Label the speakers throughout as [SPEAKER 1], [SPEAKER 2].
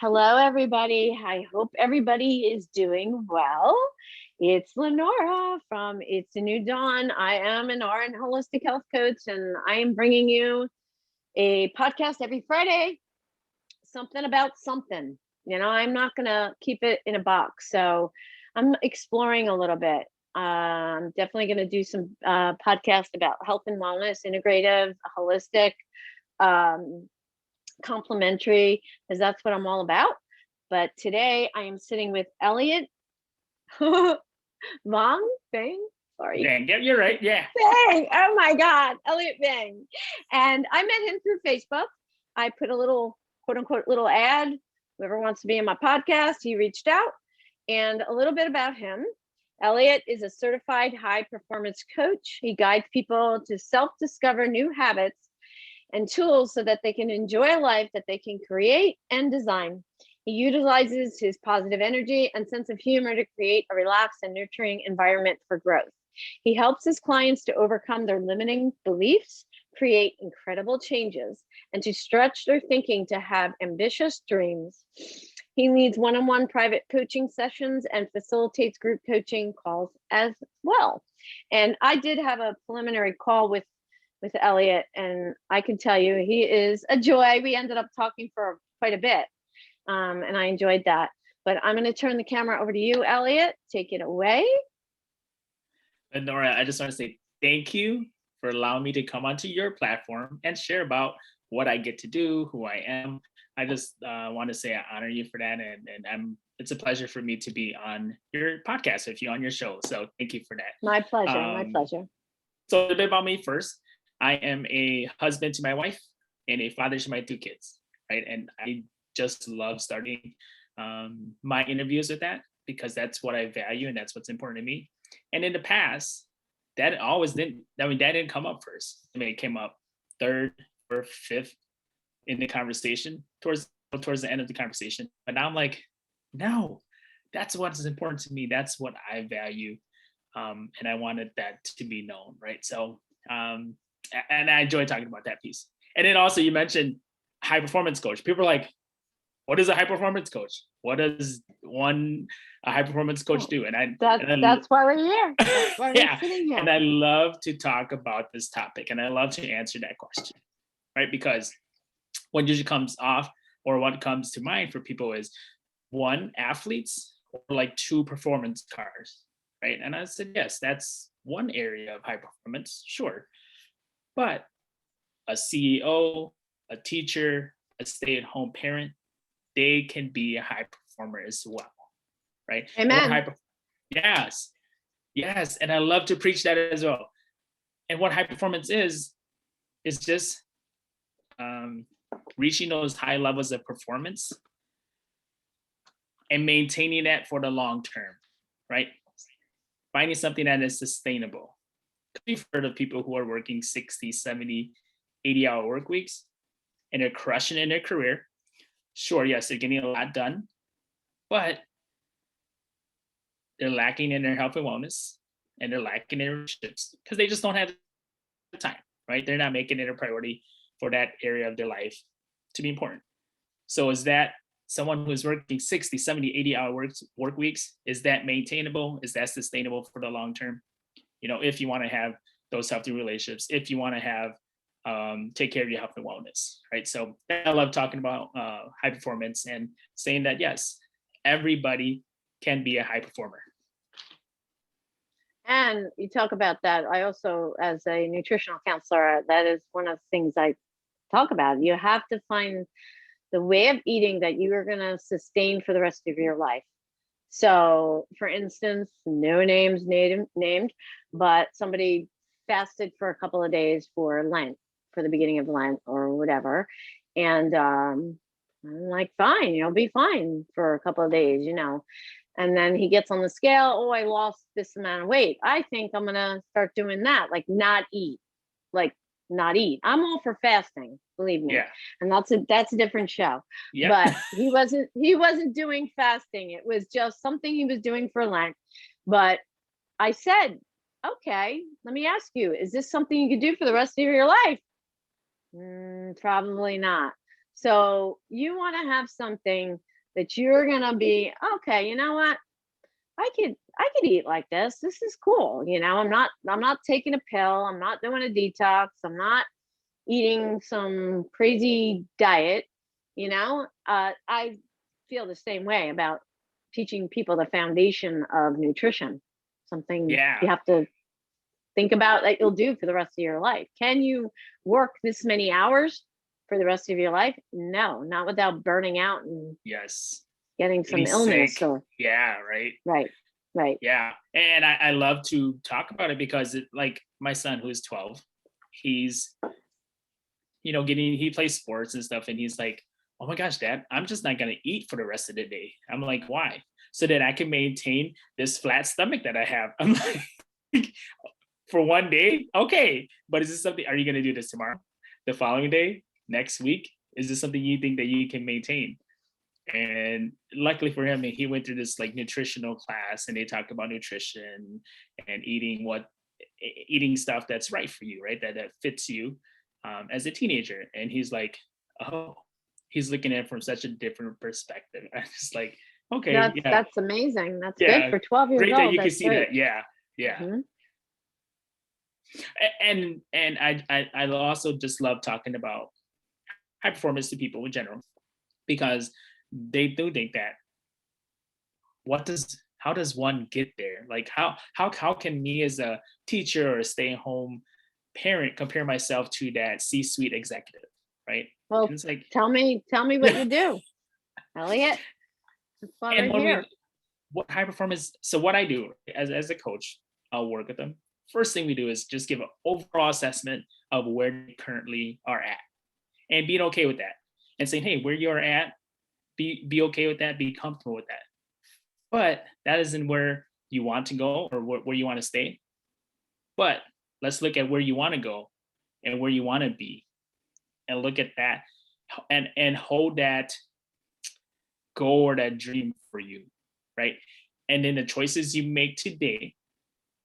[SPEAKER 1] Hello, everybody. I hope everybody is doing well. It's Lenora from It's a New Dawn. I am an RN holistic health coach, and I am bringing you a podcast every Friday, something about something. I'm not going to keep it in a box. So I'm exploring a little bit. I'm definitely going to do some podcast about health and wellness, integrative, holistic, complementary, because that's what I'm all about. But today I am sitting with Elliott Vang. Sorry.
[SPEAKER 2] Vang. Yeah, you're right. Yeah.
[SPEAKER 1] Vang. Oh my God, Elliott Vang. And I met him through Facebook. I put a little quote unquote little ad. Whoever wants to be in my podcast, he reached out. And a little bit about him. Elliott is a certified high performance coach. He guides people to self-discover new habits and tools so that they can enjoy a life that they can create and design. He utilizes his positive energy and sense of humor to create a relaxed and nurturing environment for growth. He helps his clients to overcome their limiting beliefs, create incredible changes, and to stretch their thinking to have ambitious dreams. He leads one-on-one private coaching sessions and facilitates group coaching calls as well. And I did have a preliminary call with Elliott, and I can tell you he is a joy. We ended up talking for quite a bit, and I enjoyed that. But I'm going to turn the camera over to you, Elliott. Take it away.
[SPEAKER 2] And Nora, I just want to say thank you for allowing me to come onto your platform and share about what I get to do, who I am. I just want to say I honor you for that, and it's a pleasure for me to be on your podcast with you on your show. So thank you for that.
[SPEAKER 1] My pleasure. My pleasure.
[SPEAKER 2] So a little bit about me first. I am a husband to my wife and a father to my 2 kids, right? And I just love starting my interviews with that because that's what I value and that's what's important to me. And in the past, that didn't come up first. I mean, it came up 3rd or 5th in the conversation towards the end of the conversation. But now I'm like, no, that's what's important to me. That's what I value. And I wanted that to be known, right? So, and I enjoy talking about that piece. And then also you mentioned high performance coach. People are like, what is a high performance coach? What does a high performance coach do?
[SPEAKER 1] That's why we're here. That's why
[SPEAKER 2] yeah.
[SPEAKER 1] we're sitting here.
[SPEAKER 2] And I love to talk about this topic and I love to answer that question, right? Because what usually comes off or what comes to mind for people is 1, athletes, or like 2, performance cars, right? And I said, yes, that's one area of high performance, sure. But a CEO, a teacher, a stay-at-home parent, they can be a high performer as well, right?
[SPEAKER 1] Amen.
[SPEAKER 2] Yes. And I love to preach that as well. And what high performance is just reaching those high levels of performance and maintaining that for the long term, right? Finding something that is sustainable. You've heard of people who are working 60, 70, 80-hour work weeks and they're crushing in their career. Sure, yes, they're getting a lot done, but they're lacking in their health and wellness and they're lacking in their relationships because they just don't have the time, right? They're not making it a priority for that area of their life to be important. So is that someone who's working 60, 70, 80-hour work weeks, is that maintainable? Is that sustainable for the long term? If you want to have those healthy relationships, if you want to have take care of your health and wellness, right? So I love talking about high performance and saying that, yes, everybody can be a high performer.
[SPEAKER 1] And you talk about that. I also, as a nutritional counselor, that is one of the things I talk about. You have to find the way of eating that you are going to sustain for the rest of your life. So, for instance, no names named, but somebody fasted for a couple of days for Lent, for the beginning of Lent or whatever. And I'm like, fine, be fine for a couple of days, And then he gets on the scale. Oh, I lost this amount of weight. I think I'm going to start doing that, like not eat. I'm all for fasting, believe me.
[SPEAKER 2] Yeah.
[SPEAKER 1] And that's a different show. Yep. But he wasn't doing fasting. It was just something he was doing for Lent. But I said, okay, let me ask you, is this something you could do for the rest of your life? Probably not. So you want to have something that you're gonna be, okay, you know what? I could eat like this. This is cool. I'm not taking a pill. I'm not doing a detox. I'm not eating some crazy diet. I feel the same way about teaching people the foundation of nutrition. Something
[SPEAKER 2] Yeah.
[SPEAKER 1] you have to think about that you'll do for the rest of your life. Can you work this many hours for the rest of your life? No, not without burning out and
[SPEAKER 2] Yes.
[SPEAKER 1] getting some
[SPEAKER 2] Getting
[SPEAKER 1] illness
[SPEAKER 2] sick.
[SPEAKER 1] or
[SPEAKER 2] Yeah. Right.
[SPEAKER 1] right.
[SPEAKER 2] Yeah. And I love to talk about it because like my son who's 12, he's, he plays sports and stuff. And he's like, oh my gosh, Dad, I'm just not going to eat for the rest of the day. I'm like, why? So that I can maintain this flat stomach that I have. I'm like, for one day, okay, but is this something, are you going to do this tomorrow, the following day, next week? Is this something you think that you can maintain? And luckily for him, he went through this like nutritional class, and they talked about nutrition and eating stuff that's right for you, right, that fits you as a teenager. And he's like, oh, he's looking at it from such a different perspective. I'm just like, okay,
[SPEAKER 1] That's amazing. That's good
[SPEAKER 2] yeah,
[SPEAKER 1] for 12 years
[SPEAKER 2] great that
[SPEAKER 1] old.
[SPEAKER 2] you can
[SPEAKER 1] That's
[SPEAKER 2] see
[SPEAKER 1] great.
[SPEAKER 2] that. Yeah.
[SPEAKER 1] Mhm.
[SPEAKER 2] And I also just love talking about high performance to people in general, because they do think that how does one get there? Like how can me as a teacher or a stay-at-home parent compare myself to that C-suite executive, right?
[SPEAKER 1] Well,
[SPEAKER 2] And it's like,
[SPEAKER 1] tell me what you do, Elliott. That's why
[SPEAKER 2] and
[SPEAKER 1] we're
[SPEAKER 2] when
[SPEAKER 1] here.
[SPEAKER 2] what high performance, so what I do as a coach, I'll work with them. First thing we do is just give an overall assessment of where they currently are at, and being okay with that, and saying, hey, where you're at, be okay with that, be comfortable with that. But that isn't where you want to go or where you want to stay. But let's look at where you want to go and where you want to be, and look at that, and hold that goal or that dream for you, right? And then the choices you make today,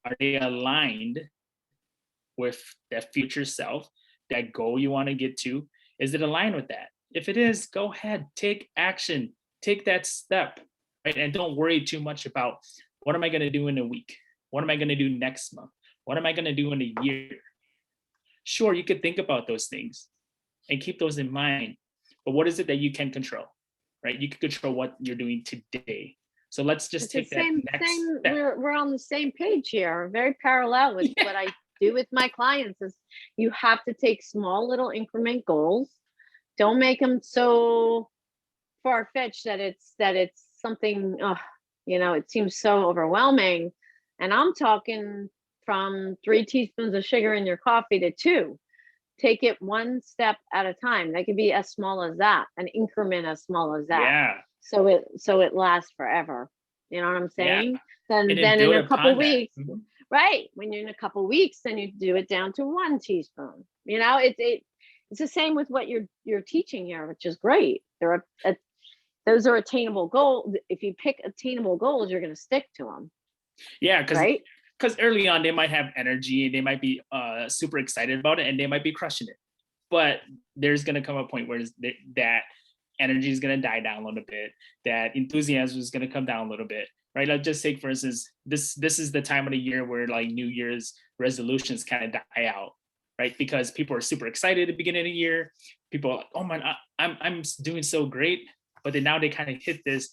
[SPEAKER 2] are they aligned with that future self, that goal you want to get to? Is it aligned with that? If it is, go ahead, take action, take that step, right? And don't worry too much about, what am I going to do in a week? What am I going to do next month? What am I going to do in a year? Sure, you could think about those things and keep those in mind, but what is it that you can control, right? You can control what you're doing today. So let's just
[SPEAKER 1] It's the
[SPEAKER 2] take that next
[SPEAKER 1] same.
[SPEAKER 2] step.
[SPEAKER 1] We're on the same page here. Very parallel with
[SPEAKER 2] Yeah.
[SPEAKER 1] what I do with my clients. Is you have to take small little increment goals. Don't make them so far fetched that it's something. It seems so overwhelming. And I'm talking from 3 teaspoons of sugar in your coffee to 2. Take it one step at a time. That could be as small as that, an increment as small as that.
[SPEAKER 2] Yeah.
[SPEAKER 1] So it lasts forever. You know what I'm
[SPEAKER 2] Yeah.
[SPEAKER 1] saying?
[SPEAKER 2] And
[SPEAKER 1] Then in
[SPEAKER 2] build
[SPEAKER 1] a couple
[SPEAKER 2] upon that.
[SPEAKER 1] weeks, right? When you're in a couple weeks, then you do it down to 1 teaspoon. It's the same with what you're teaching here, which is great. Those are attainable goals. If you pick attainable goals, you're going to stick to them.
[SPEAKER 2] Yeah, because
[SPEAKER 1] right?
[SPEAKER 2] early on they might have energy and they might be super excited about it and they might be crushing it, but there's going to come a point where that energy is going to die down a little bit, that enthusiasm is going to come down a little bit, right? Let's just take, for instance, this is the time of the year where like New Year's resolutions kind of die out, right? Because people are super excited at the beginning of the year. People are like, oh man, I'm doing so great, but then now they kind of hit this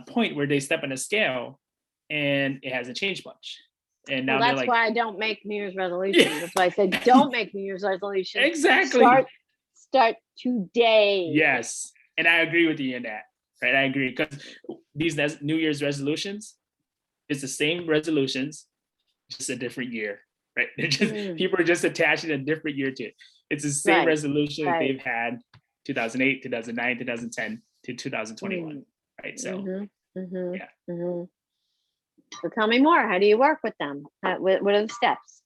[SPEAKER 2] point where they step on a scale and it hasn't changed much. And now
[SPEAKER 1] Well,
[SPEAKER 2] they're
[SPEAKER 1] that's
[SPEAKER 2] like,
[SPEAKER 1] why I don't make New Year's resolutions. That's why I said don't make New Year's resolutions.
[SPEAKER 2] exactly.
[SPEAKER 1] Start today.
[SPEAKER 2] Yes. And I agree with you in that, right? I agree, because these New Year's resolutions, it's the same resolutions, just a different year, right? They're just people are just attaching a different year to it. It's the same resolution that they've had 2008, 2009, 2010 to 2021, right? So
[SPEAKER 1] So tell me more. How do you work with them? What are the steps?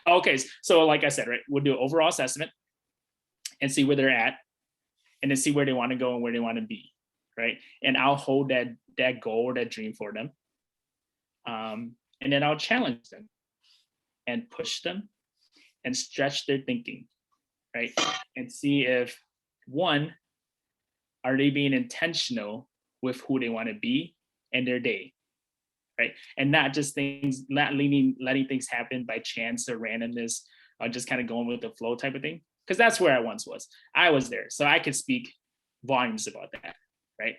[SPEAKER 2] Okay, so like I said, right, we'll do an overall assessment and see where they're at, and then see where they want to go and where they want to be, right? And I'll hold that goal or that dream for them, and then I'll challenge them and push them and stretch their thinking, right? And see if, one, are they being intentional with who they want to be and their day, right? And not just things, not letting things happen by chance or randomness, or just kind of going with the flow type of thing. Because that's where I once was. I was there, so I could speak volumes about that, right?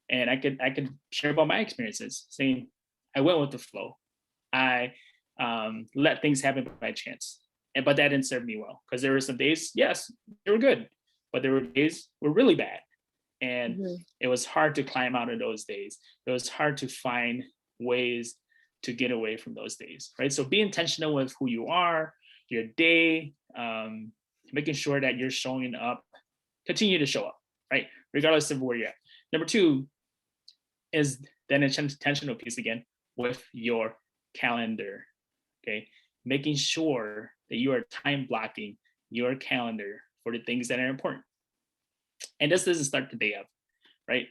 [SPEAKER 2] And I could share about my experiences, saying I went with the flow. I let things happen by chance, but that didn't serve me well, because there were some days, yes, they were good, but there were days were really bad, and it was hard to climb out of those days. It was hard to find ways to get away from those days, right? So be intentional with who you are, your day, making sure that you're showing up, continue to show up, right? Regardless of where you're at. Number two is then intentional piece again with your calendar, okay? Making sure that you are time blocking your calendar for the things that are important. And this doesn't start the day of, right?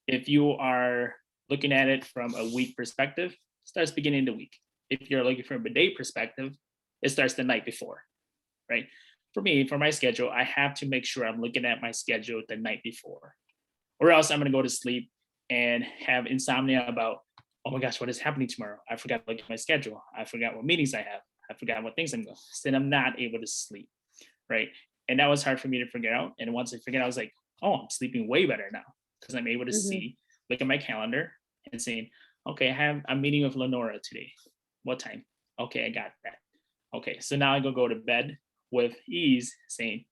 [SPEAKER 2] If you are looking at it from a week perspective, it starts beginning of the week. If you're looking from a day perspective, it starts the night before, right? For me, for my schedule, I have to make sure I'm looking at my schedule the night before, or else I'm going to go to sleep and have insomnia about, oh my gosh, what is happening tomorrow? I forgot to look at my schedule. I forgot what meetings I have. I forgot what things I'm going. Then I'm not able to sleep, right? And that was hard for me to figure out. And once I figured out, I was like, oh, I'm sleeping way better now, because I'm able to see, look at my calendar and saying, okay, I have a meeting with Lenora today. What time? Okay, I got that. Okay, so now I go to bed with ease, saying,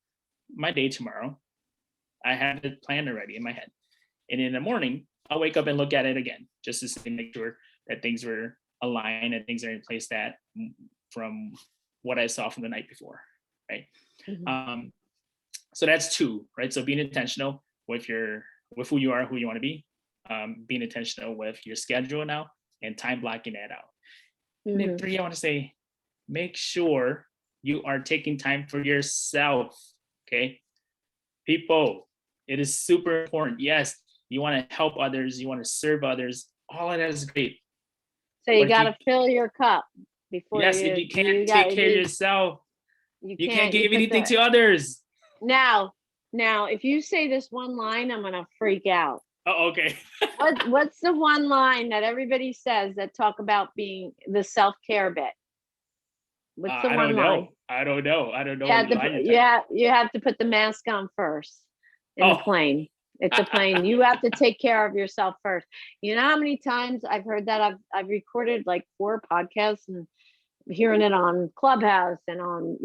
[SPEAKER 2] my day tomorrow, I have it planned already in my head. And in the morning, I'll wake up and look at it again, just to make sure that things were aligned and things are in place that from what I saw from the night before, right? So that's two, right? So being intentional with who you are, who you want to be, being intentional with your schedule now, and time blocking that out. And then three, I want to say, make sure you are taking time for yourself, okay? People, it is super important. Yes, you want to help others, you want to serve others, all of that is great.
[SPEAKER 1] So you got to fill your cup before
[SPEAKER 2] if you can't take care of yourself, you can't give anything to others.
[SPEAKER 1] Now, if you say this one line, I'm gonna freak out.
[SPEAKER 2] Oh, okay.
[SPEAKER 1] What's the one line that everybody says that talk about being the self-care bit? What's the one line?
[SPEAKER 2] I don't know.
[SPEAKER 1] You have to put the mask on first in the plane. It's a plane. You have to take care of yourself first. You know how many times I've heard that? I've recorded like 4 podcasts and hearing it on Clubhouse and on,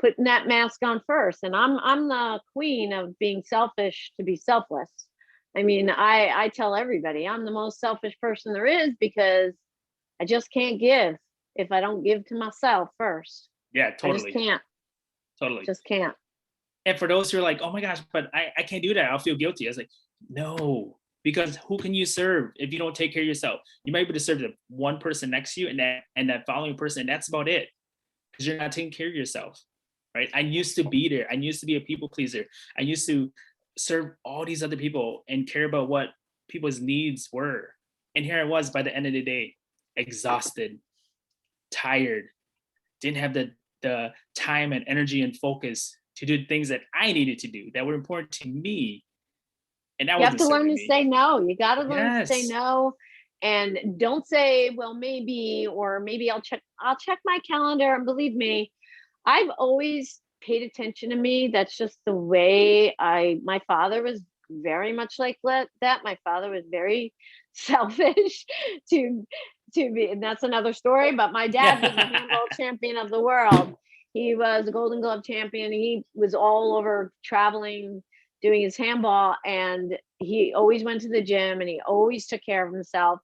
[SPEAKER 1] putting that mask on first. And I'm the queen of being selfish to be selfless. I mean, I tell everybody I'm the most selfish person there is, because I just can't give if I don't give to myself first.
[SPEAKER 2] Yeah, totally.
[SPEAKER 1] I just can't.
[SPEAKER 2] Totally.
[SPEAKER 1] Just can't.
[SPEAKER 2] And for those who are like, oh my gosh, but I can't do that, I'll feel guilty. I was like, no, because who can you serve if you don't take care of yourself? You might be able to serve the one person next to you and that following person, and that's about it, because you're not taking care of yourself, right? I used to be there. I used to be a people pleaser. I used to serve all these other people and care about what people's needs were. And here I was by the end of the day, exhausted, tired, didn't have the time and energy and focus to do things that I needed to do that were important to me. And that
[SPEAKER 1] you have to learn to say no. You got to learn to say no, and don't say, well, maybe, or maybe I'll check my calendar. And believe me, I've always paid attention to me. That's just the way my father was very much like that. My father was very selfish to be, and that's another story, but my dad was the handball champion of the world. He was a Golden Glove champion. He was all over traveling, doing his handball, and he always went to the gym and he always took care of himself.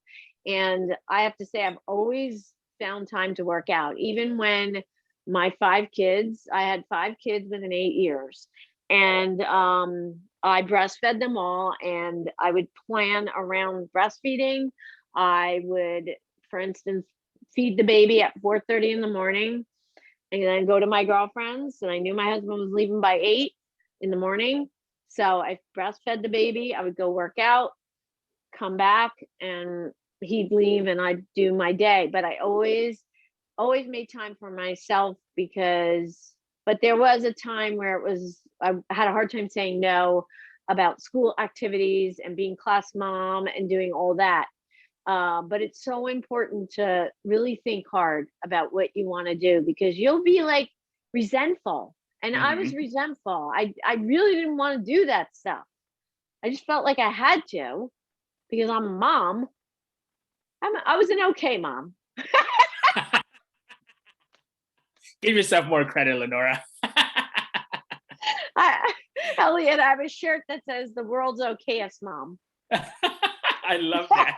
[SPEAKER 1] And I have to say, I've always found time to work out, even when my 5 kids, I had 5 kids within 8 years, and I breastfed them all, and I would plan around breastfeeding. I would, for instance, feed the baby at 4:30 in the morning, and then go to my girlfriend's, and I knew my husband was leaving by 8 in the morning. So I breastfed the baby. I would go work out, come back, and he'd leave, and I'd do my day. But I always made time for myself, but there was a time where I had a hard time saying no. about school activities and being class mom and doing all that. But it's so important to really think hard about what you want to do, because you'll be like resentful. And I was resentful. I really didn't want to do that stuff. I just felt like I had to, because I'm a mom. I was an okay mom.
[SPEAKER 2] Give yourself more credit, Lenora.
[SPEAKER 1] Elliott, I have a shirt that says the world's okayest mom.
[SPEAKER 2] I love that.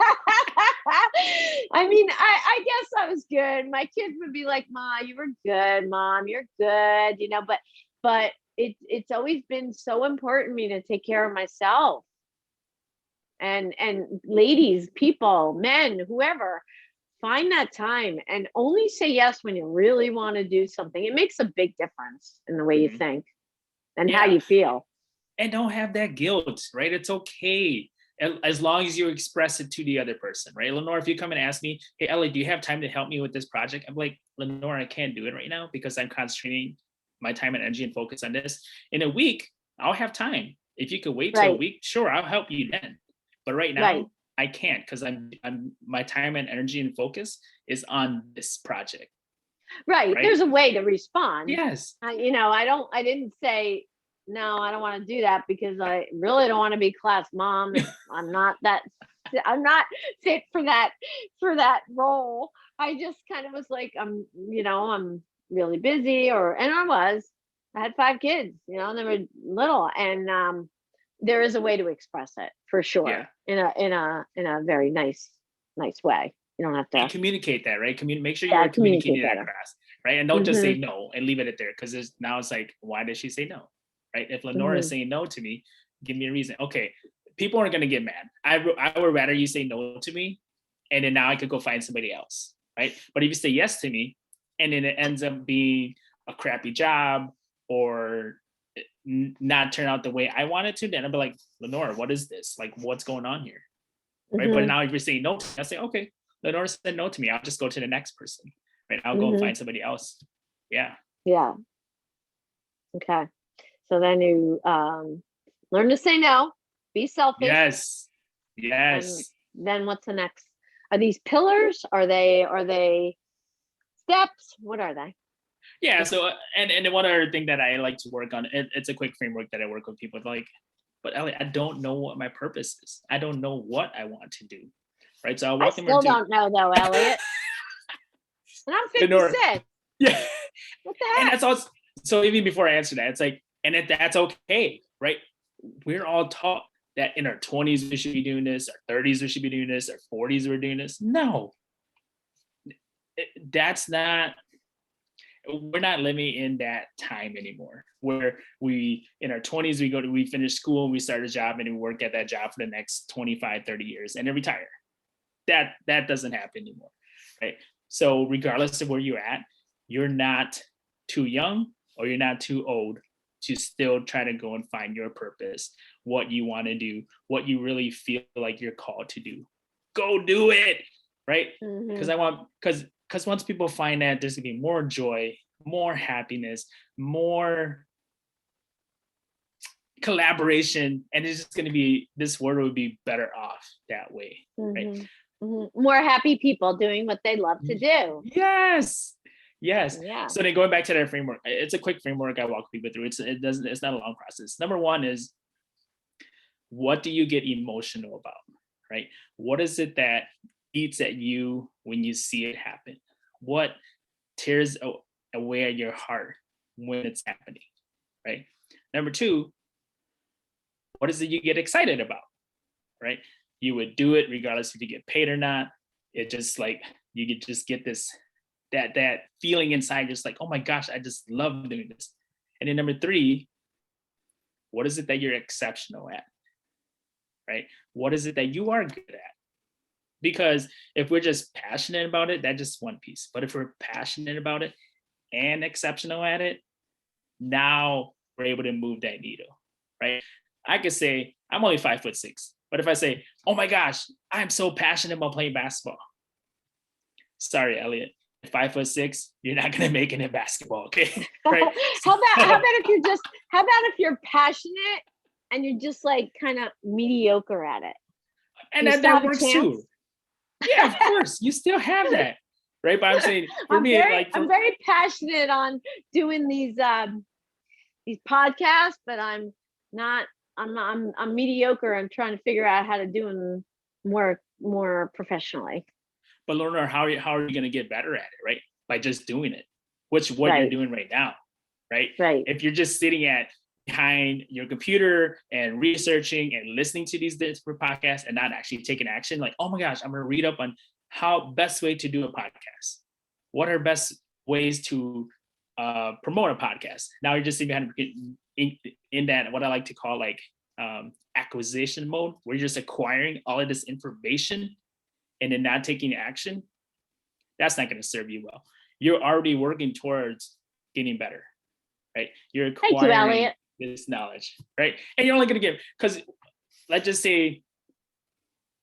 [SPEAKER 1] I mean, I guess I was good. My kids would be like, "Ma, you were good, Mom. You're good," you know. But it's always been so important to me to take care of myself. And ladies, people, men, whoever, find that time and only say yes when you really want to do something. It makes a big difference in the way you think and how you feel.
[SPEAKER 2] And don't have that guilt, right? It's okay. As long as you express it to the other person, right? Lenora, if you come and ask me, "Hey, Ellie, do you have time to help me with this project?" I'm like, "Lenora, I can't do it right now because I'm concentrating my time and energy and focus on this. In a week, I'll have time. If you could wait till a week, sure, I'll help you then. But right now, I can't, because I'm my time and energy and focus is on this project."
[SPEAKER 1] Right. There's a way to respond.
[SPEAKER 2] Yes.
[SPEAKER 1] You know, I didn't say, "No, I don't want to do that because I really don't want to be class mom. I'm not fit for that role." I just kind of was like, I'm really busy, and I had 5 kids, and they were little, and there is a way to express it for sure, in a very nice way. You don't have to
[SPEAKER 2] communicate that, right? Make sure you're communicating that across, right? And don't just say no and leave it at there, because now it's like, why did she say no? Right? If Lenora is saying no to me, give me a reason. Okay, people aren't going to get mad. I would rather you say no to me, and then now I could go find somebody else, right? But if you say yes to me, and then it ends up being a crappy job or not turn out the way I want it to, then I'll be like, "Lenora, what is this? Like, what's going on here?" Right? But now if you're saying no to me, I'll say, "Okay, Lenora said no to me. I'll just go to the next person, right? I'll go find somebody else." Yeah.
[SPEAKER 1] Yeah. Okay. So then you learn to say no, be selfish.
[SPEAKER 2] Yes.
[SPEAKER 1] And then what's the next? Are these pillars? Are they steps? What are they?
[SPEAKER 2] Yeah. So, and one other thing that I like to work on, it's a quick framework that I work with people like, "But Ellie, I don't know what my purpose is. I don't know what I want to do." Right. So
[SPEAKER 1] I still don't know though, Elliott. And I'm 56.
[SPEAKER 2] Yeah.
[SPEAKER 1] What the heck?
[SPEAKER 2] And that's also, so even before I answer that, it's like, and that's okay, right? We're all taught that in our 20s we should be doing this, our 30s we should be doing this, our 40s we're doing this. No, we're not living in that time anymore, where we in our 20s we finish school, we start a job, and we work at that job for the next 25, 30 years and then retire. That doesn't happen anymore, right? So regardless of where you're at, you're not too young or you're not too old to still try to go and find your purpose, what you want to do, what you really feel like you're called to do. Go do it, right? Because once people find that, there's gonna be more joy, more happiness, more collaboration, and it's just gonna be, this world would be better off that way, right?
[SPEAKER 1] More happy people doing what they love to do.
[SPEAKER 2] Yes. Yeah. So then going back to that framework, it's a quick framework I walk people through. It's not a long process. Number one is, what do you get emotional about, right? What is it that eats at you when you see it happen? What tears away at your heart when it's happening, right? Number two, what is it you get excited about, right? You would do it regardless if you get paid or not. It just like, you could just get this, that feeling inside, just like, "Oh my gosh, I just love doing this." And then number three, what is it that you're exceptional at, right? What is it that you are good at? Because if we're just passionate about it, that's just one piece. But if we're passionate about it and exceptional at it, now we're able to move that needle, right? I could say I'm only 5'6", but if I say, "Oh my gosh, I'm so passionate about playing basketball," sorry, Elliott, 5'6", you're not gonna make it in basketball, okay? Right?
[SPEAKER 1] How about if you're passionate and you're just like kind of mediocre at it.
[SPEAKER 2] And
[SPEAKER 1] You
[SPEAKER 2] that,
[SPEAKER 1] still
[SPEAKER 2] that
[SPEAKER 1] have a
[SPEAKER 2] works
[SPEAKER 1] chance?
[SPEAKER 2] too. Yeah, of course. You still have that. Right. But I'm saying for me,
[SPEAKER 1] I'm very passionate on doing these podcasts, but I'm not. I'm mediocre. I'm trying to figure out how to do them more professionally.
[SPEAKER 2] but Lenora, how are you going to get better at it? Right. By just doing it, which what you're
[SPEAKER 1] Right.
[SPEAKER 2] doing right now. Right.
[SPEAKER 1] Right.
[SPEAKER 2] If you're just sitting behind your computer and researching and listening to these different podcasts and not actually taking action, like, oh my gosh, I'm going to read up on how best way to do a podcast. What are best ways to promote a podcast? Now you're just sitting behind in that, what I like to call like acquisition mode, where you're just acquiring all of this information and then not taking action. That's not going to serve you well. You're already working towards getting better, right? You're acquiring
[SPEAKER 1] Thank you, Elliott.
[SPEAKER 2] this knowledge, right? And you're only going to get, because let's just say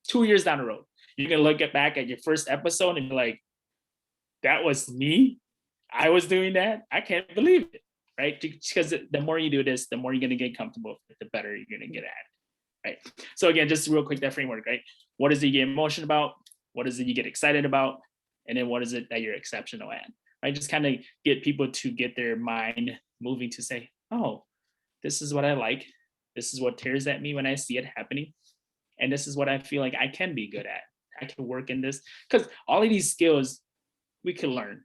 [SPEAKER 2] 2 years down the road, you're going to look back at your first episode and be like, that was me. I was doing that. I can't believe it, right? Because the more you do this, the more you're going to get comfortable with it, the better you're going to get at it, right? So again, just real quick, that framework, right? What is it you get emotion about? What is it you get excited about? And then what is it that you're exceptional at, right? Just kind of get people to get their mind moving to say, oh, this is what I like. This is what tears at me when I see it happening. And this is what I feel like I can be good at. I can work in this. Because all of these skills we can learn,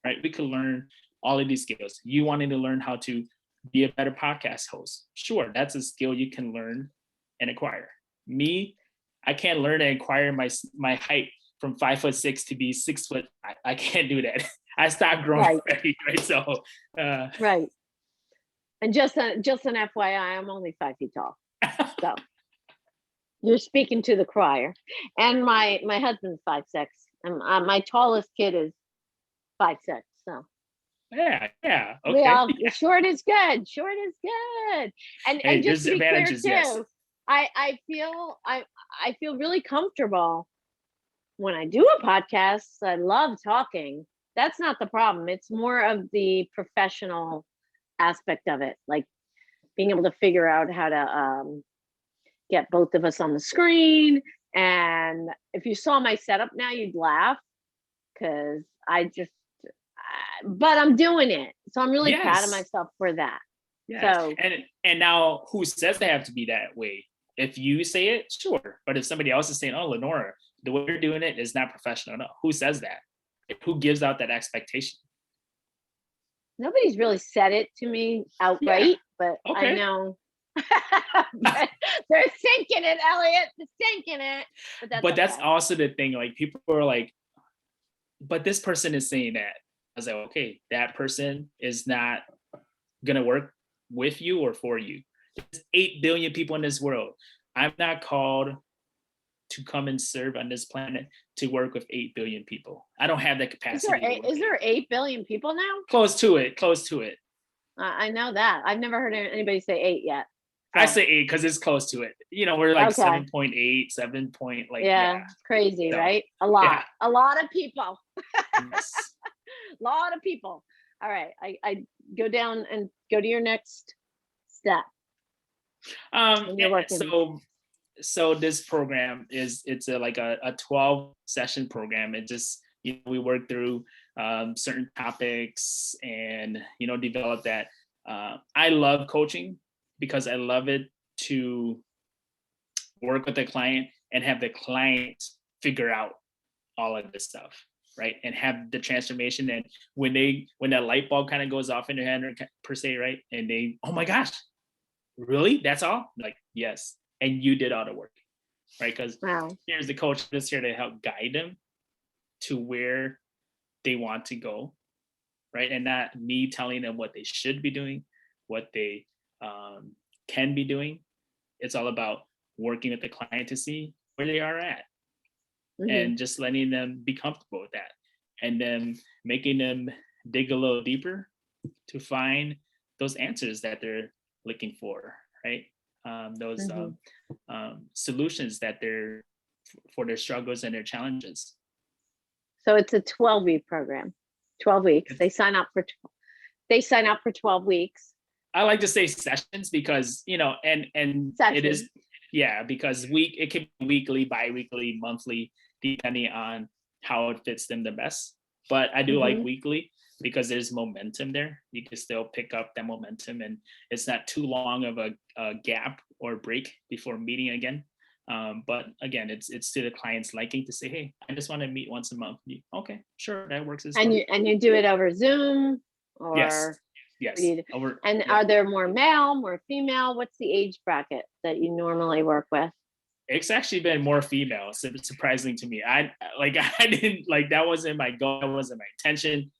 [SPEAKER 2] right? We can learn all of these skills. You wanting to learn how to be a better podcast host. Sure, that's a skill you can learn and acquire. Me, I can't learn and acquire my height from 5'6" to be 6 foot. I can't do that. I stopped growing already, right? So
[SPEAKER 1] right. And just an FYI, I'm only 5 feet tall. So you're speaking to the choir. And my husband's 5'6", and my tallest kid is 5'6". So
[SPEAKER 2] yeah,
[SPEAKER 1] okay. Short is good. Short is good. And
[SPEAKER 2] hey,
[SPEAKER 1] and just to be clear too,
[SPEAKER 2] yes.
[SPEAKER 1] I feel really comfortable when I do a podcast. I love talking. That's not the problem. It's more of the professional aspect of it, like being able to figure out how to get both of us on the screen. And if you saw my setup now, you'd laugh, because but I'm doing it. So I'm really proud of myself for that.
[SPEAKER 2] Yes.
[SPEAKER 1] So,
[SPEAKER 2] and now who says they have to be that way? If you say it, sure. But if somebody else is saying, oh, Lenora, the way you're doing it is not professional enough. Who says that? Who gives out that expectation?
[SPEAKER 1] Nobody's really said it to me outright, but okay. I know. But they're thinking it, Elliott. They're thinking it. But
[SPEAKER 2] that's also the thing. Like, people are like, but this person is saying that. I was like, okay, that person is not gonna work with you or for you. There's 8 billion people in this world. I'm not called to come and serve on this planet to work with 8 billion people. I don't have that capacity.
[SPEAKER 1] Is there 8 billion people now?
[SPEAKER 2] Close to it.
[SPEAKER 1] I know that. I've never heard anybody say 8 yet.
[SPEAKER 2] So. I say 8 because it's close to it. You know, we're like 7.8, 7 point, like,
[SPEAKER 1] yeah. Crazy, so, right? A lot. Yeah. A lot of people.
[SPEAKER 2] Yes.
[SPEAKER 1] A lot of people. All right. I go down and go to your next step.
[SPEAKER 2] So this program it's a 12 session program. It just, we work through certain topics and develop that. I love coaching because I love it to work with the client and have the client figure out all of this stuff, right? And have the transformation. And when that light bulb kind of goes off in their head per se, right? And they, oh my gosh, really? That's all? Like, yes. And you did all the work, right? Because here's the coach that's here to help guide them to where they want to go, right? And not me telling them what they should be doing, what they can be doing. It's all about working with the client to see where they are at, and just letting them be comfortable with that, and then making them dig a little deeper to find those answers that they're looking for, right? Those solutions that they're for their struggles and their challenges.
[SPEAKER 1] So it's a 12-week program. 12 weeks. They sign up for 12 weeks.
[SPEAKER 2] I like to say sessions because, and it is,
[SPEAKER 1] Sessions.
[SPEAKER 2] yeah, because it can be weekly, bi-weekly, monthly, depending on how it fits them the best. But I do like
[SPEAKER 1] Mhm.
[SPEAKER 2] weekly because there's momentum there. You can still pick up that momentum, and it's not too long of a gap or break before meeting again. But again, it's to the client's liking to say, hey, I just want to meet once a month. Okay, sure, that works as
[SPEAKER 1] And
[SPEAKER 2] well.
[SPEAKER 1] you do it over Zoom,
[SPEAKER 2] Yes,
[SPEAKER 1] or what do
[SPEAKER 2] yes.
[SPEAKER 1] you do?
[SPEAKER 2] Over.
[SPEAKER 1] And
[SPEAKER 2] Yep.
[SPEAKER 1] are there more male, more female? What's the age bracket that you normally work with?
[SPEAKER 2] It's actually been more female, surprising to me. I I didn't like that wasn't my goal, that wasn't my intention.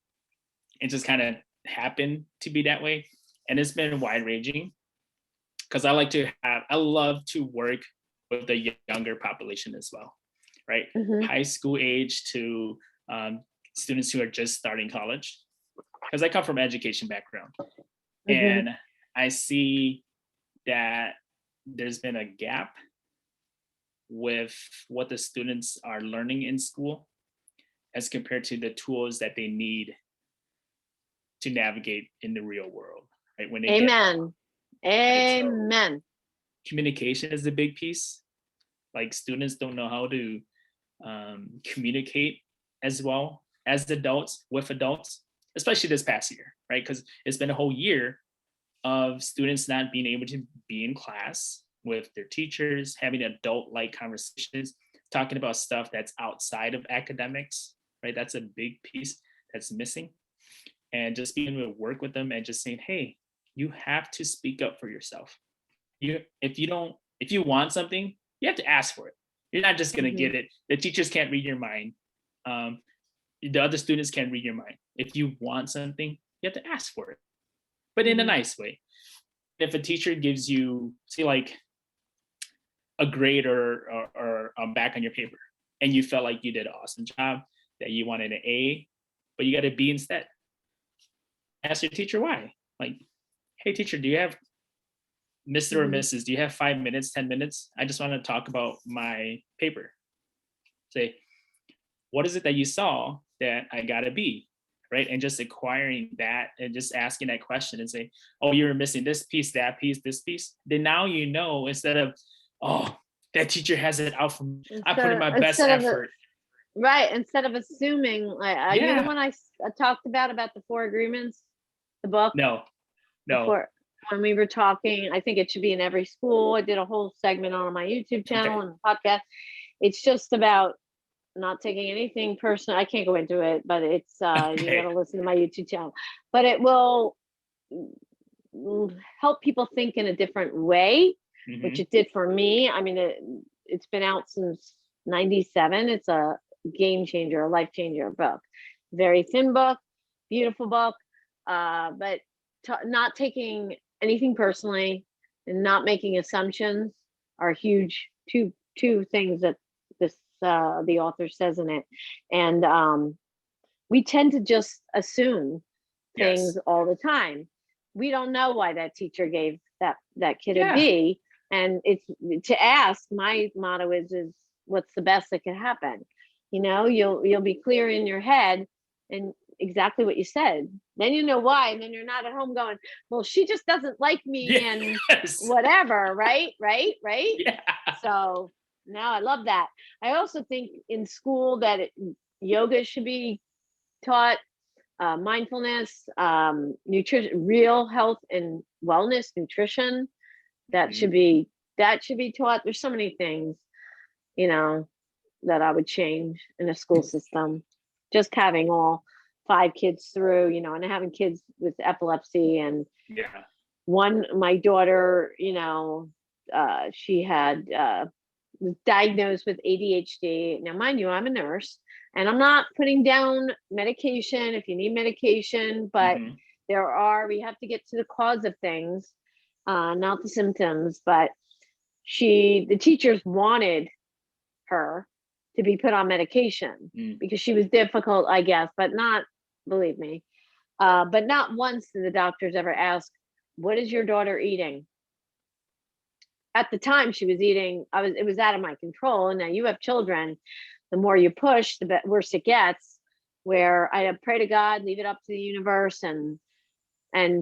[SPEAKER 2] It just kind of happened to be that way, and it's been wide ranging because I love to work with the younger population as well, right?
[SPEAKER 1] Mhm.
[SPEAKER 2] High school age to students who are just starting college, because I come from an education background,
[SPEAKER 1] Mhm.
[SPEAKER 2] and I see that there's been a gap with what the students are learning in school as compared to the tools that they need to navigate in the real world, right? When they get
[SPEAKER 1] Amen.
[SPEAKER 2] right. So
[SPEAKER 1] Amen.
[SPEAKER 2] communication is a big piece. Like students don't know how to communicate as well as adults with adults, especially this past year, right? Because it's been a whole year of students not being able to be in class with their teachers, having adult-like conversations, talking about stuff that's outside of academics, right? That's a big piece that's missing. And just being able to work with them and just saying, hey, you have to speak up for yourself. If you want something, you have to ask for it. You're not just gonna
[SPEAKER 1] Mhm.
[SPEAKER 2] get it. The teachers can't read your mind. Um, the other students can't read your mind. If you want something, you have to ask for it, but in a
[SPEAKER 1] Mhm.
[SPEAKER 2] nice way. If a teacher gives you, say, like a grade or back on your paper, and you felt like you did an awesome job, that you wanted an A, but you got a B instead, ask your teacher why. Like, hey, teacher, do you have Mr. or
[SPEAKER 1] Mhm.
[SPEAKER 2] Mrs., do you have 5 minutes, 10 minutes? I just want to talk about my paper. Say, what is it that you saw that I got a B? Right. And just acquiring that and just asking that question and say, oh, you were missing this piece, that piece, this piece. Then now you know, instead of, oh, that teacher has it out for me. I put in my best
[SPEAKER 1] Instead of
[SPEAKER 2] effort.
[SPEAKER 1] right, instead of assuming, like, are you the
[SPEAKER 2] Yeah.
[SPEAKER 1] one I talked about the four agreements, the book?
[SPEAKER 2] No, no.
[SPEAKER 1] Before, when we were talking, I think it should be in every school. I did a whole segment on my YouTube channel
[SPEAKER 2] Okay.
[SPEAKER 1] and podcast. It's just about not taking anything personal. I can't go into it, but it's you got
[SPEAKER 2] Okay.
[SPEAKER 1] to listen to my YouTube channel. But it will help people think in a different way, which
[SPEAKER 2] Hmm.
[SPEAKER 1] it did for me. I mean, it's been out since '97. It's a game changer, a life changer book. Very thin book, beautiful book, but not taking anything personally and not making assumptions are huge. Two things that this the author says in it, and we tend to just assume things
[SPEAKER 2] Yes.
[SPEAKER 1] all the time. We don't know why that teacher gave that kid a
[SPEAKER 2] Yeah.
[SPEAKER 1] B, and it's to ask. My motto is what's the best that could happen. You'll be clear in your head and exactly what you said. Then you know why, and then you're not at home going, "Well, she just doesn't like me," and
[SPEAKER 2] Yes.
[SPEAKER 1] whatever. Right.
[SPEAKER 2] Yeah.
[SPEAKER 1] So now I love that. I also think in school that yoga should be taught, mindfulness, nutrition, real health and wellness, nutrition. That
[SPEAKER 2] Mhm.
[SPEAKER 1] should be that should be taught. There's so many things, you know, that I would change in a school system. Just having all five kids through, and having kids with epilepsy, and
[SPEAKER 2] Yeah.
[SPEAKER 1] my daughter, she had was diagnosed with ADHD. Now, mind you, I'm a nurse, and I'm not putting down medication if you need medication, but
[SPEAKER 2] Hmm.
[SPEAKER 1] we have to get to the cause of things, not the symptoms. But the teachers wanted her to be put on medication
[SPEAKER 2] Mm.
[SPEAKER 1] because she was difficult, I guess, but not, believe me, but not once did the doctors ever ask, what is your daughter eating? At the time she was eating, it was out of my control. And now you have children, the more you push, the worse it gets. Where I pray to God, leave it up to the universe, and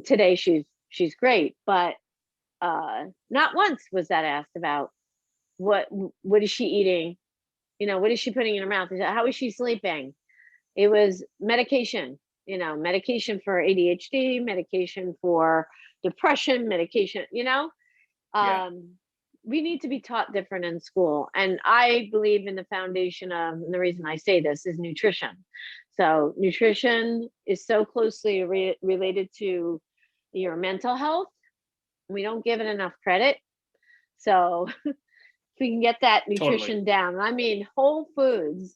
[SPEAKER 1] today she's she's great, but not once was that asked about what is she eating, what is she putting in her mouth, how is she sleeping. It was medication, medication for ADHD, medication for depression, medication,
[SPEAKER 2] Yeah,
[SPEAKER 1] we need to be taught different in school. And I believe in the foundation of, and the reason I say this is nutrition. So nutrition is so closely related to your mental health. We don't give it enough credit. So if we can get that
[SPEAKER 2] totally.
[SPEAKER 1] nutrition down, I mean, whole foods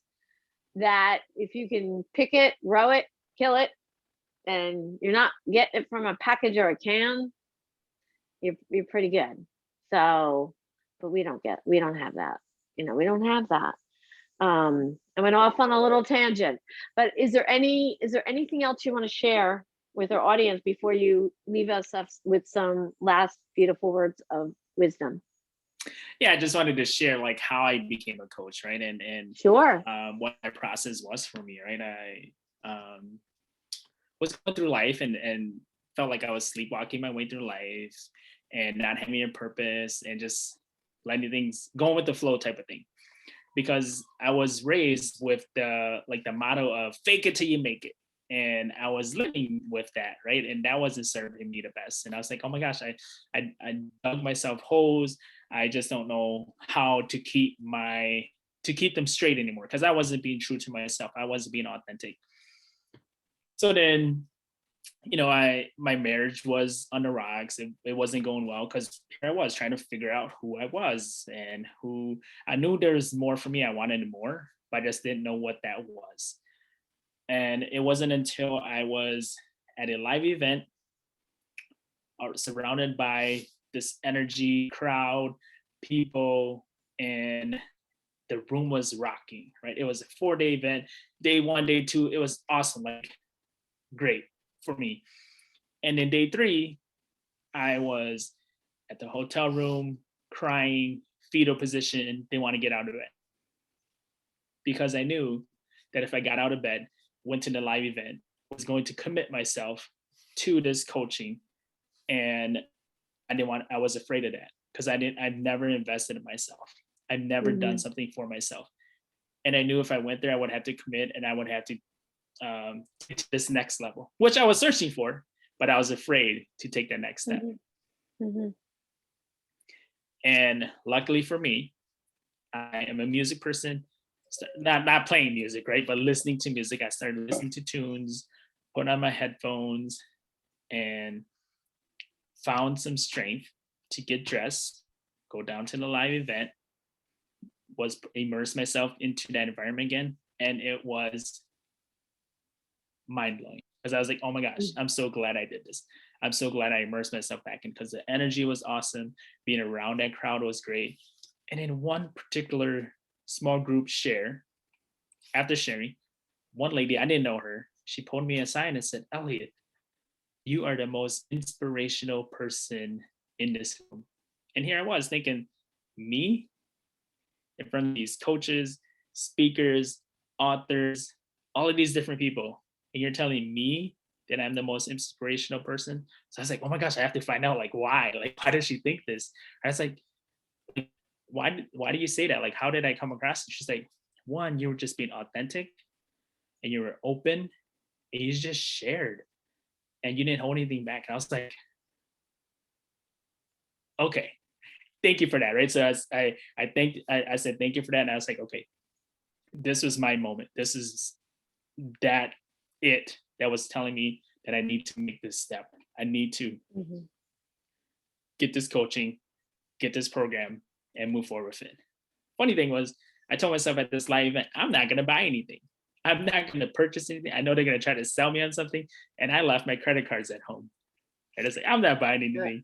[SPEAKER 1] that if you can pick it, grow it, kill it, and you're not getting it from a package or a can, you're pretty good. So, but we don't have that. We don't have that. I went off on a little tangent, but is there anything else you want to share with our audience before you leave us up with some last beautiful words of wisdom?
[SPEAKER 2] Yeah, I just wanted to share like how I became a coach, right? And
[SPEAKER 1] Sure.
[SPEAKER 2] what my process was for me, right? I was going through life and felt like I was sleepwalking my way through life and not having a purpose and just letting things going with the flow type of thing. Because I was raised with the motto of fake it till you make it. And I was living with that, right? And that wasn't serving me the best. And I was like, oh my gosh, I dug myself holes. I just don't know how to keep them straight anymore because I wasn't being true to myself. I wasn't being authentic. So then, my marriage was on the rocks. It wasn't going well because here I was trying to figure out who I was and who I knew there was more for me. I wanted more, but I just didn't know what that was. And it wasn't until I was at a live event surrounded by this energy crowd, people, and the room was rocking, right? It was a 4-day event. Day 1, day 2, it was awesome, like great for me. And then day 3, I was at the hotel room crying, fetal position. They want to get out of bed because I knew that if I got out of bed, went to the live event, was going to commit myself to this coaching, and I was afraid of that because I've never invested in myself. I've never done
[SPEAKER 1] Mm-hmm.
[SPEAKER 2] something for myself. And I knew if I went there, I would have to commit and I would have to get to this next level, which I was searching for, but I was afraid to take that next step.
[SPEAKER 1] Mm-hmm. Mm-hmm.
[SPEAKER 2] And luckily for me, I am a music person, not playing music, right? But listening to music. I started listening to tunes, put on my headphones, and found some strength to get dressed, go down to the live event, was immerse myself into that environment again. And it was mind blowing because I was like, oh my gosh, I'm so glad I did this. I'm so glad I immersed myself back in because the energy was awesome. Being around that crowd was great. And in one particular small group share, after sharing, one lady, I didn't know her, she pulled me aside and said, Elliott, you are the most inspirational person in this room. And here I was thinking, me in front of these coaches, speakers, authors, all of these different people. And you're telling me that I'm the most inspirational person. So I was like, oh my gosh, I have to find out like why. Like, why does she think this? I was like, why do you say that? Like, how did I come across it? She's like, one, you were just being authentic and you were open and you just shared and you didn't hold anything back. And I was like, okay, thank you for that. Right. So I said, thank you for that. And I was like, okay, this was my moment. This is that was telling me that I need to make this step. I need to get this coaching, get this program, and move forward with it. Funny thing was, I told myself at this live event, I'm not going to buy anything. I'm not going to purchase anything. I know they're going to try to sell me on something. And I left my credit cards at home. And I said, I'm not buying anything.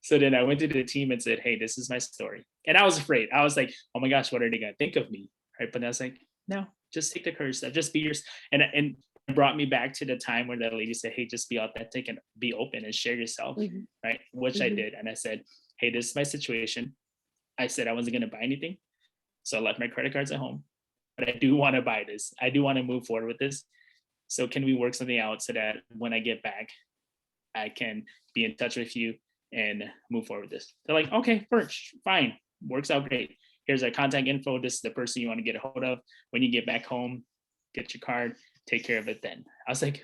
[SPEAKER 2] So then I went to the team and said, hey, this is my story. And I was afraid. I was like, oh my gosh, what are they going to think of me? Right. But I was like, no, just take the courage step. Just be yours. And it brought me back to the time where that lady said, hey, just be authentic and be open and share yourself. Right. Which I did. And I said, hey, this is my situation. I said I wasn't going to buy anything. So I left my credit cards at home. But I do want to buy this. I do want to move forward with this. So can we work something out so that when I get back, I can be in touch with you and move forward with this. They're like, okay, first, fine, works out great. Here's our contact info. This is the person you want to get a hold of. When you get back home, get your card, take care of it then. I was like,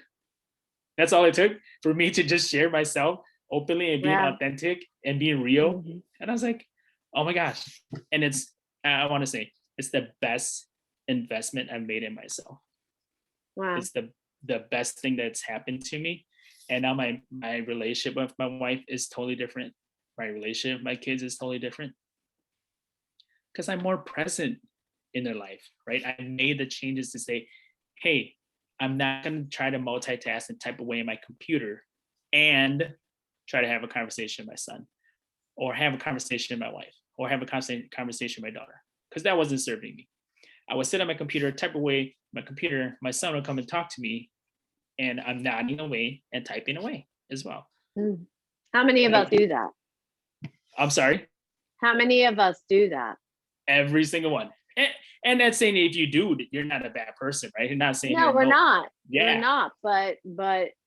[SPEAKER 2] that's all it took for me to just share myself openly and being authentic and being real.
[SPEAKER 1] Mm-hmm.
[SPEAKER 2] And I was like, oh my gosh. And I want to say, it's the best investment I've made in myself.
[SPEAKER 1] Wow.
[SPEAKER 2] It's the best thing that's happened to me. And now my relationship with my wife is totally different. My relationship with my kids is totally different. Because I'm more present in their life, right? I made the changes to say, hey, I'm not going to try to multitask and type away in my computer and try to have a conversation with my son, or have a conversation with my wife, or have a conversation with my daughter, because that wasn't serving me. I would sit on my computer, type away my computer, my son would come and talk to me, and I'm nodding away and typing away as well.
[SPEAKER 1] How many of us do that?
[SPEAKER 2] I'm sorry?
[SPEAKER 1] How many of us do that?
[SPEAKER 2] Every single one. And that's saying if you do, you're not a bad person, right? You're not saying
[SPEAKER 1] no, we're not.
[SPEAKER 2] Yeah,
[SPEAKER 1] we're not. But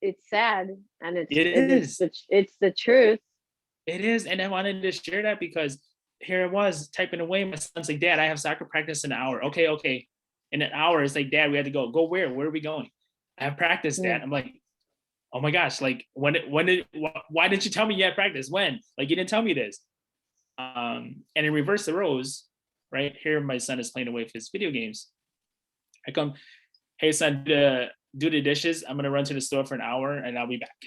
[SPEAKER 1] it's sad, and
[SPEAKER 2] it is.
[SPEAKER 1] It's the truth.
[SPEAKER 2] It is, and I wanted to share that because here it was typing away. My son's like, Dad, I have soccer practice in an hour. Okay. In an hour, it's like, Dad, we have to go. Go where? Where are we going? I have practice, Dad. I'm like, oh my gosh, like why didn't you tell me you had practice? When? Like you didn't tell me this. And in reverse the roles, right here, my son is playing away with his video games. I come, hey son, do the dishes. I'm gonna run to the store for an hour and I'll be back.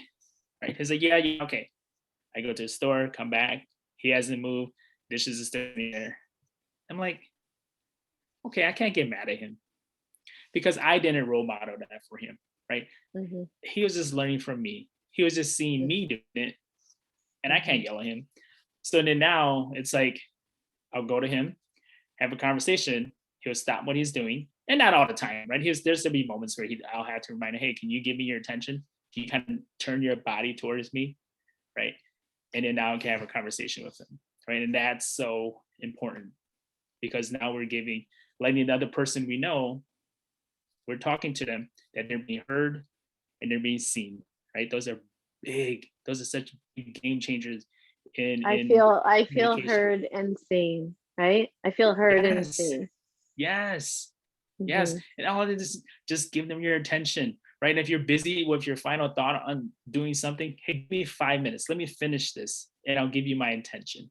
[SPEAKER 2] Right? He's like, yeah, okay. I go to the store, come back. He hasn't moved. Dishes are still in there. I'm like, okay, I can't get mad at him because I didn't role model that for him, right? Mm-hmm. He was just learning from me. He was just seeing me doing it, and I can't yell at him. So then now it's like, I'll go to him, have a conversation. He'll stop what he's doing, and not all the time, right? There's to be moments where I'll have to remind him, hey, can you give me your attention? Can you kind of turn your body towards me, right? And then now I can have a conversation with him, right? And that's so important because now we're letting the other person we know, we're talking to them, that they're being heard and they're being seen, right? Those are such big game changers. I
[SPEAKER 1] feel heard and seen, right? I feel heard and seen.
[SPEAKER 2] Yes. Mm-hmm. Yes. And all of this, just give them your attention, right? And if you're busy with your final thought on doing something, hey, give me 5 minutes. Let me finish this and I'll give you my attention,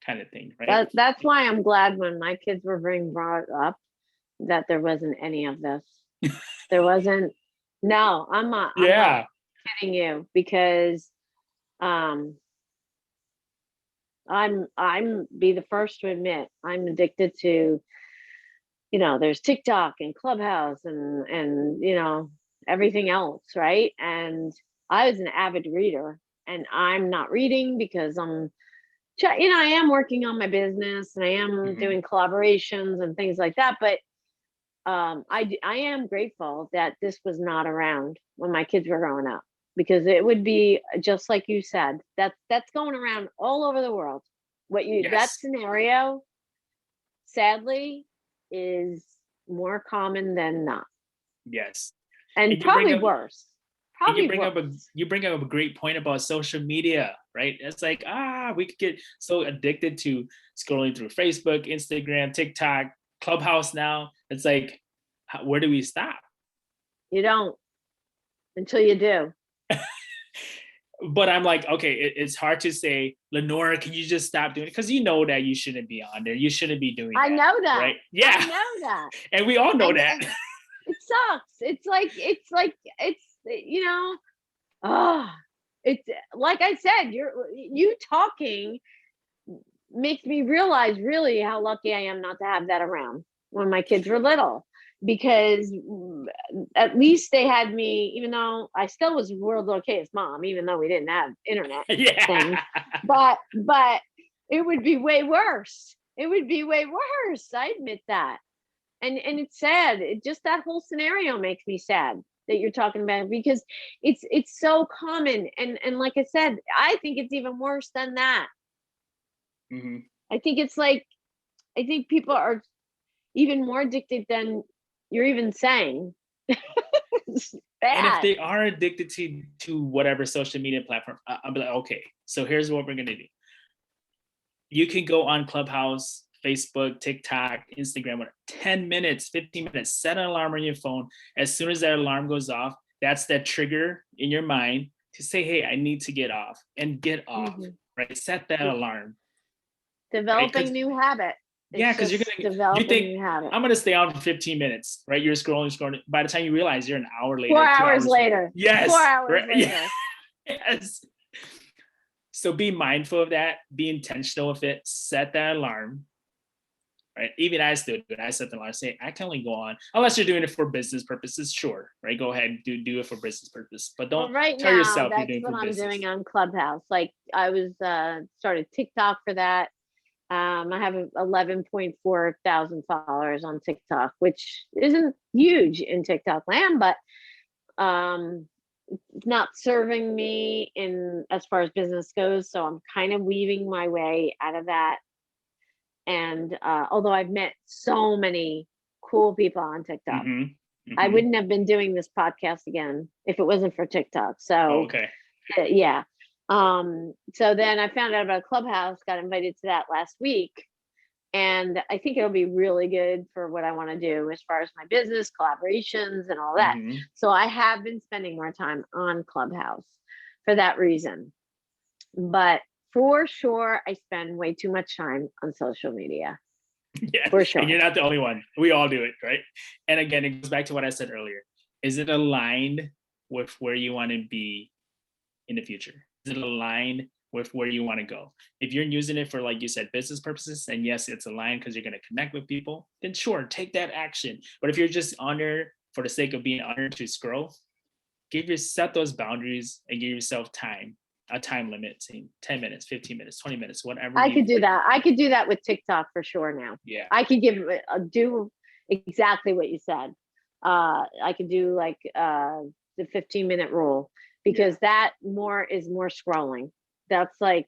[SPEAKER 2] kind of thing, right?
[SPEAKER 1] That's why I'm glad when my kids were being brought up that there wasn't any of this. There wasn't. No, I'm not kidding you, because I'm be the first to admit I'm addicted to, there's TikTok and Clubhouse and everything else, right? And I was an avid reader, and I'm not reading because I am working on my business and I am doing collaborations and things like that. But I am grateful that this was not around when my kids were growing up, because it would be just like you said, that's going around all over the world. That scenario, sadly, is more common than not.
[SPEAKER 2] Yes.
[SPEAKER 1] And probably worse.
[SPEAKER 2] You bring up a great point about social media, right? It's like, we could get so addicted to scrolling through Facebook, Instagram, TikTok, Clubhouse now. It's like, where do we stop?
[SPEAKER 1] You don't, until you do.
[SPEAKER 2] But I'm like, okay, it's hard to say, Lenora, can you just stop doing it? Because you know that you shouldn't be on there. You shouldn't be doing that.
[SPEAKER 1] I know that.
[SPEAKER 2] Right? Yeah.
[SPEAKER 1] I know that.
[SPEAKER 2] And we all know that.
[SPEAKER 1] It sucks. It's like, it's like I said, you talking makes me realize really how lucky I am not to have that around when my kids were little, because at least they had me, even though I still was world's okayest mom, even though we didn't have internet things. But it would be way worse. It would be way worse. I admit that. And it's sad. Just that whole scenario makes me sad that you're talking about, because it's so common. And like I said, I think it's even worse than that. Mm-hmm. I think people are even more addicted than you're even saying.
[SPEAKER 2] And if
[SPEAKER 1] Bad.
[SPEAKER 2] they are addicted to whatever social media platform, I'll be like, okay, so here's what we're gonna do. You can go on Clubhouse, Facebook, TikTok, Instagram, 10 minutes, 15 minutes, set an alarm on your phone. As soon as that alarm goes off, that's that trigger in your mind to say, hey, I need to get off and get off, right? Set that alarm.
[SPEAKER 1] Developing
[SPEAKER 2] right?
[SPEAKER 1] new habit.
[SPEAKER 2] Yeah,
[SPEAKER 1] It's
[SPEAKER 2] because
[SPEAKER 1] just
[SPEAKER 2] you
[SPEAKER 1] developing
[SPEAKER 2] think
[SPEAKER 1] new habit.
[SPEAKER 2] I'm gonna stay on for 15 minutes, right? You're scrolling. By the time you realize you're an hour later,
[SPEAKER 1] 4
[SPEAKER 2] 2
[SPEAKER 1] hours
[SPEAKER 2] hours
[SPEAKER 1] later.
[SPEAKER 2] Yes.
[SPEAKER 1] 4 hours
[SPEAKER 2] right?
[SPEAKER 1] later.
[SPEAKER 2] Yes. So be mindful of that. Be intentional with it. Set that alarm. Right. Even I still do it. I set the alarm. Say I can only go on unless you're doing it for business purposes. Sure. Right. Go ahead. Do it for business purpose. But don't
[SPEAKER 1] right
[SPEAKER 2] tell
[SPEAKER 1] now,
[SPEAKER 2] yourself you're
[SPEAKER 1] that's
[SPEAKER 2] doing it
[SPEAKER 1] what
[SPEAKER 2] for
[SPEAKER 1] I'm
[SPEAKER 2] business.
[SPEAKER 1] doing on Clubhouse. Like I was started TikTok for that. I have 11.4 thousand followers on TikTok, which isn't huge in TikTok land, but it's not serving me in as far as business goes. So I'm kind of weaving my way out of that. And although I've met so many cool people on TikTok, I wouldn't have been doing this podcast again if it wasn't for TikTok. So
[SPEAKER 2] okay.
[SPEAKER 1] Yeah. So then I found out about Clubhouse, got invited to that last week. And I think it'll be really good for what I want to do as far as my business, collaborations, and all that. So I have been spending more time on Clubhouse for that reason. But for sure, I spend way too much time on social media.
[SPEAKER 2] Yeah,
[SPEAKER 1] for sure.
[SPEAKER 2] And you're not the only one. We all do it, right? And again, it goes back to what I said earlier. Is it aligned with where you want to be in the future? Is it aligned with where you want to go? If you're using it for, like you said, business purposes, and yes, it's aligned because you're going to connect with people, then sure, take that action. But if you're just on there for the sake of being on there to scroll, set those boundaries and give yourself time. A time limit, saying 10 minutes, 15 minutes, 20 minutes, whatever.
[SPEAKER 1] I could do that. I could do that with TikTok for sure now.
[SPEAKER 2] Yeah.
[SPEAKER 1] I could do exactly what you said. I could do like the 15-minute rule, because that is more scrolling. That's like,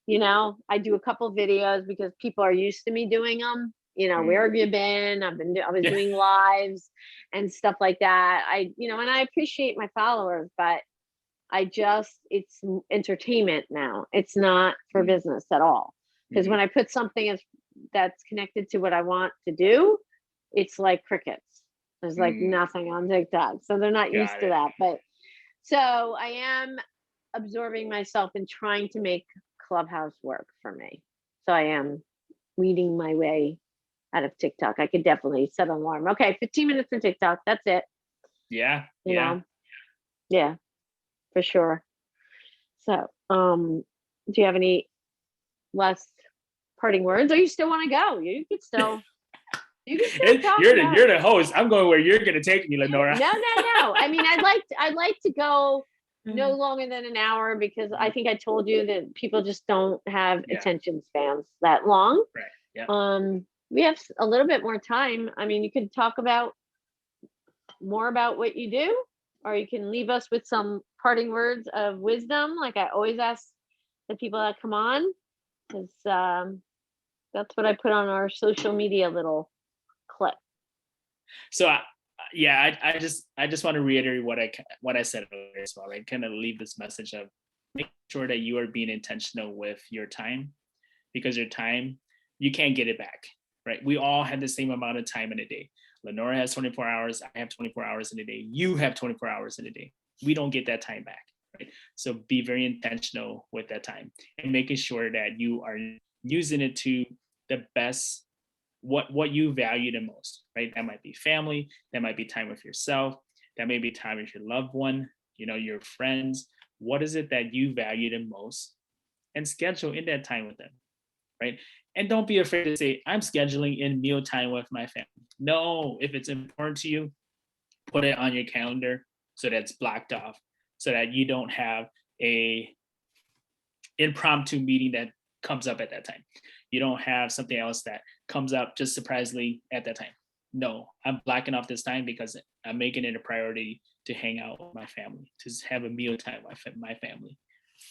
[SPEAKER 1] I do a couple videos because people are used to me doing them. Where have you been? I was doing lives and stuff like that. And I appreciate my followers, but it's entertainment now. It's not for business at all. Because when I put something that's connected to what I want to do, it's like crickets. There's like nothing on TikTok. So they're not used to that. But so I am absorbing myself and trying to make Clubhouse work for me. So I am weeding my way out of TikTok. I could definitely set an alarm. Okay, 15 minutes in TikTok. That's it.
[SPEAKER 2] Yeah.
[SPEAKER 1] You know? Yeah. For sure. So, do you have any last parting words, or you still want to go? You can still talk.
[SPEAKER 2] You're the host. I'm going where you're going to take me, Lenora.
[SPEAKER 1] No. I mean, I'd like to go no longer than an hour, because I think I told you that people just don't have attention spans that long.
[SPEAKER 2] Right. Yeah.
[SPEAKER 1] We have a little bit more time. I mean, you could talk about more about what you do, or you can leave us with some parting words of wisdom, like I always ask the people that come on, because that's what I put on our social media little clip.
[SPEAKER 2] So I just want to reiterate what I said earlier as well, right? Kind of leave this message of make sure that you are being intentional with your time, because your time, you can't get it back, right? We all have the same amount of time in a day. Lenora has 24 hours. I have 24 hours in a day. You have 24 hours in a day. We don't get that time back, right? So be very intentional with that time and making sure that you are using it to the best, what you value the most, right? That might be family. That might be time with yourself. That may be time with your loved one, your friends. What is it that you value the most? And schedule in that time with them, right? And don't be afraid to say, I'm scheduling in meal time with my family. No, if it's important to you, put it on your calendar so that's blocked off, so that you don't have a impromptu meeting that comes up at that time. You don't have something else that comes up just surprisingly at that time. No, I'm blocking off this time because I'm making it a priority to hang out with my family, to have a meal time with my family,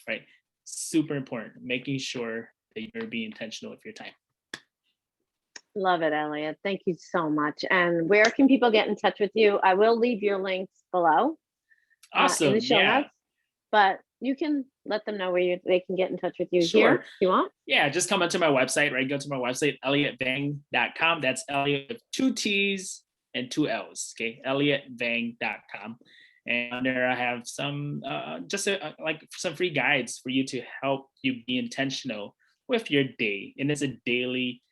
[SPEAKER 2] right? Super important, making sure that you're being intentional with your time.
[SPEAKER 1] Love it, Elliott. Thank you so much. And where can people get in touch with you? I will leave your links below in the
[SPEAKER 2] Awesome.
[SPEAKER 1] show
[SPEAKER 2] Yeah.
[SPEAKER 1] notes, but you can let them know where they can get in touch with you here
[SPEAKER 2] Sure.
[SPEAKER 1] if you want.
[SPEAKER 2] Yeah, just come onto my website, right? Go to my website, elliottVang.com. That's Elliott with 2 T's and 2 L's. Okay, elliottVang.com. And there I have some like some free guides for you to help you be intentional with your day. And it's a daily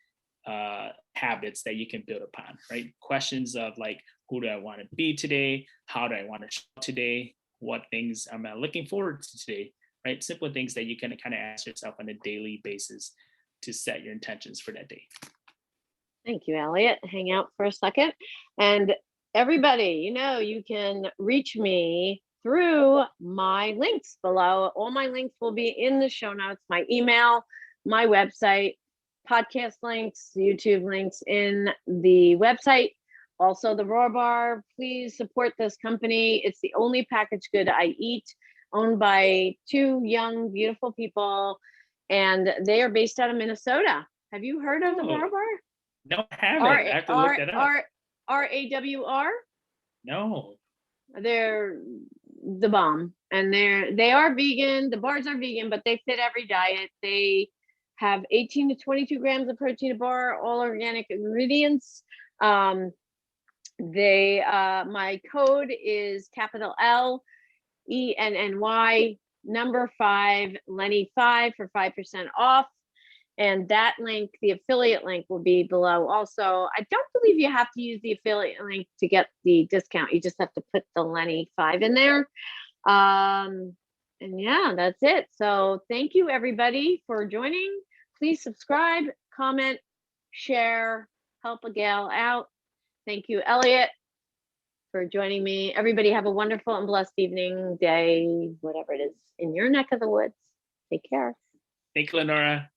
[SPEAKER 2] habits that you can build upon, right? Questions of like, who do I want to be today? How do I want to show up today? What things am I looking forward to today? Right? Simple things that you can kind of ask yourself on a daily basis to set your intentions for that day.
[SPEAKER 1] Thank you, Elliott. Hang out for a second. And everybody, you can reach me through my links below. All my links will be in the show notes, my email, my website, podcast links, YouTube links in the website. Also the Rawr bar. Please support this company. It's the only packaged good I eat, owned by 2 young, beautiful people. And they are based out of Minnesota. Have you heard of the Rawr bar?
[SPEAKER 2] No, I haven't. I have to look that up.
[SPEAKER 1] RAWR?
[SPEAKER 2] No.
[SPEAKER 1] They're the bomb. And they are vegan. The bars are vegan, but they fit every diet. They have 18 to 22 grams of protein a bar, all organic ingredients. My code is capital LENNY number 5 Lenny 5 for 5% off. And that link, the affiliate link, will be below. Also, I don't believe you have to use the affiliate link to get the discount. You just have to put the Lenny 5 in there. And yeah, that's it. So thank you everybody for joining. Please subscribe, comment, share, help a gal out. Thank you, Elliott, for joining me. Everybody have a wonderful and blessed evening, day, whatever it is in your neck of the woods. Take care.
[SPEAKER 2] Thank you, Lenora.